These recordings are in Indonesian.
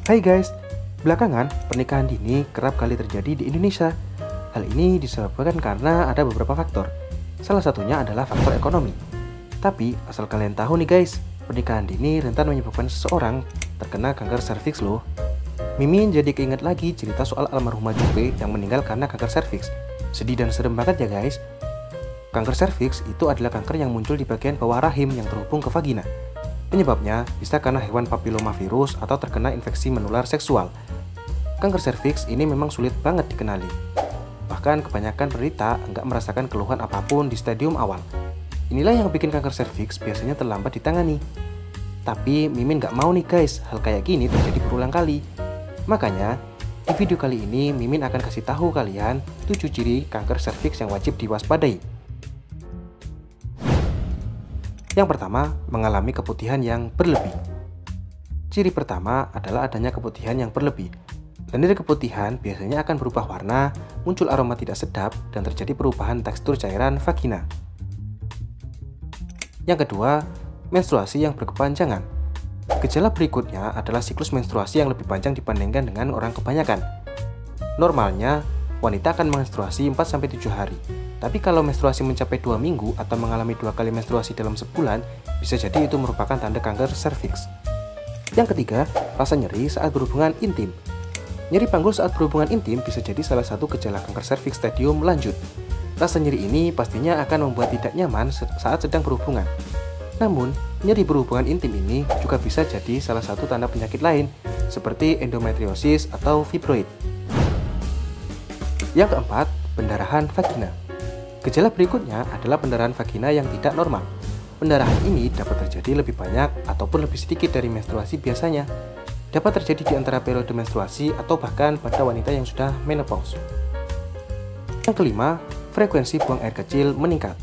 Hai guys, belakangan pernikahan dini kerap kali terjadi di Indonesia. Hal ini disebabkan karena ada beberapa faktor. Salah satunya adalah faktor ekonomi. Tapi asal kalian tahu nih guys, pernikahan dini rentan menyebabkan seseorang terkena kanker serviks loh. Mimin jadi keinget lagi cerita soal almarhumah Jupe yang meninggal karena kanker serviks. Sedih dan serem banget ya guys. Kanker serviks itu adalah kanker yang muncul di bagian bawah rahim yang terhubung ke vagina. Penyebabnya bisa karena hewan papillomavirus atau terkena infeksi menular seksual. Kanker serviks ini memang sulit banget dikenali. Bahkan kebanyakan penderita nggak merasakan keluhan apapun di stadium awal. Inilah yang bikin kanker serviks biasanya terlambat ditangani. Tapi Mimin nggak mau nih guys, hal kayak gini terjadi berulang kali. Makanya, di video kali ini Mimin akan kasih tahu kalian 7 ciri kanker serviks yang wajib diwaspadai. Yang pertama, mengalami keputihan yang berlebih. Ciri pertama adalah adanya keputihan yang berlebih. Lendir keputihan biasanya akan berubah warna, muncul aroma tidak sedap, dan terjadi perubahan tekstur cairan vagina. Yang kedua, menstruasi yang berkepanjangan. Gejala berikutnya adalah siklus menstruasi yang lebih panjang dibandingkan dengan orang kebanyakan. Normalnya, wanita akan menstruasi 4-7 hari. Tapi kalau menstruasi mencapai 2 minggu atau mengalami 2 kali menstruasi dalam sebulan, bisa jadi itu merupakan tanda kanker serviks. Yang ketiga, rasa nyeri saat berhubungan intim. Nyeri panggul saat berhubungan intim bisa jadi salah satu gejala kanker serviks stadium lanjut. Rasa nyeri ini pastinya akan membuat tidak nyaman saat sedang berhubungan. Namun, nyeri berhubungan intim ini juga bisa jadi salah satu tanda penyakit lain, seperti endometriosis atau fibroid. Yang keempat, pendarahan vagina. Gejala berikutnya adalah pendarahan vagina yang tidak normal. Pendarahan ini dapat terjadi lebih banyak ataupun lebih sedikit dari menstruasi biasanya. Dapat terjadi di antara periode menstruasi atau bahkan pada wanita yang sudah menopause. Yang kelima, frekuensi buang air kecil meningkat.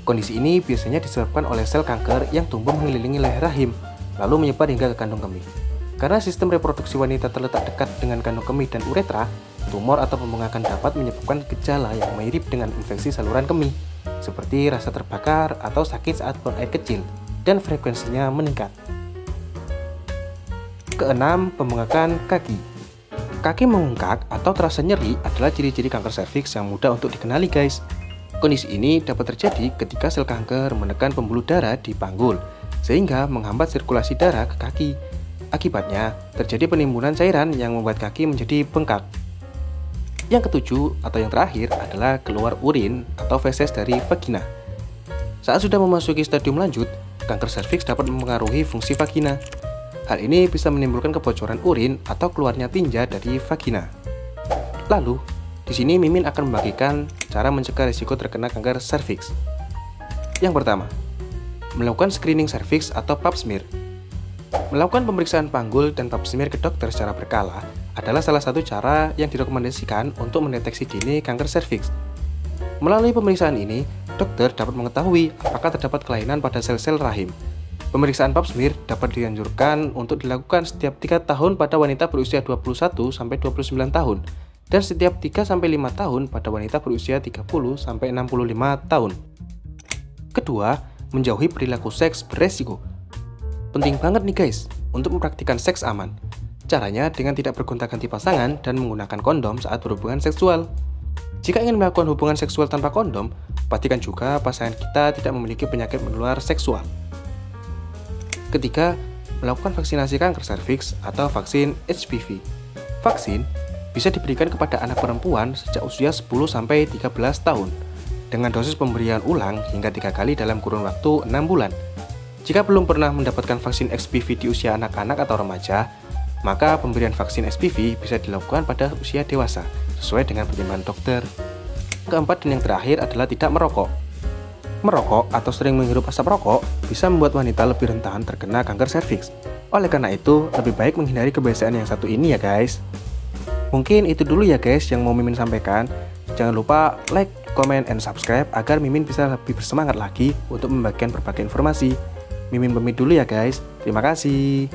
Kondisi ini biasanya disebabkan oleh sel kanker yang tumbuh mengelilingi leher rahim, lalu menyebar hingga ke kandung kemih. Karena sistem reproduksi wanita terletak dekat dengan kandung kemih dan uretra, tumor atau pembengkakan dapat menyebabkan gejala yang mirip dengan infeksi saluran kemih, seperti rasa terbakar atau sakit saat buang air kecil, dan frekuensinya meningkat. Keenam, pembengkakan kaki. Kaki membengkak atau terasa nyeri adalah ciri-ciri kanker serviks yang mudah untuk dikenali guys. Kondisi ini dapat terjadi ketika sel kanker menekan pembuluh darah di panggul, sehingga menghambat sirkulasi darah ke kaki. Akibatnya, terjadi penimbunan cairan yang membuat kaki menjadi bengkak. Yang ketujuh atau yang terakhir adalah keluar urin atau feses dari vagina. Saat sudah memasuki stadium lanjut, kanker serviks dapat mempengaruhi fungsi vagina. Hal ini bisa menimbulkan kebocoran urin atau keluarnya tinja dari vagina. Lalu, di sini Mimin akan membagikan cara mencegah risiko terkena kanker serviks. Yang pertama, melakukan screening serviks atau pap smear. Melakukan pemeriksaan panggul dan pap smear ke dokter secara berkala adalah salah satu cara yang direkomendasikan untuk mendeteksi dini kanker serviks. Melalui pemeriksaan ini, dokter dapat mengetahui apakah terdapat kelainan pada sel-sel rahim. Pemeriksaan pap smear dapat dianjurkan untuk dilakukan setiap 3 tahun pada wanita berusia 21-29 tahun dan setiap 3-5 tahun pada wanita berusia 30-65 tahun. Kedua, menjauhi perilaku seks beresiko. Penting banget nih guys untuk mempraktikkan seks aman. Caranya dengan tidak bergonta-ganti pasangan dan menggunakan kondom saat berhubungan seksual. Jika ingin melakukan hubungan seksual tanpa kondom, pastikan juga pasangan kita tidak memiliki penyakit menular seksual. Ketiga, melakukan vaksinasi kanker serviks atau vaksin HPV. Vaksin bisa diberikan kepada anak perempuan sejak usia 10-13 tahun dengan dosis pemberian ulang hingga 3 kali dalam kurun waktu 6 bulan. Jika belum pernah mendapatkan vaksin HPV di usia anak-anak atau remaja, maka pemberian vaksin HPV bisa dilakukan pada usia dewasa, sesuai dengan pertimbangan dokter. Keempat dan yang terakhir adalah tidak merokok. Merokok atau sering menghirup asap rokok bisa membuat wanita lebih rentan terkena kanker serviks. Oleh karena itu, lebih baik menghindari kebiasaan yang satu ini ya guys. Mungkin itu dulu ya guys yang mau Mimin sampaikan. Jangan lupa like, comment, and subscribe agar Mimin bisa lebih bersemangat lagi untuk membagikan berbagai informasi. Mimin pamit dulu ya guys. Terima kasih.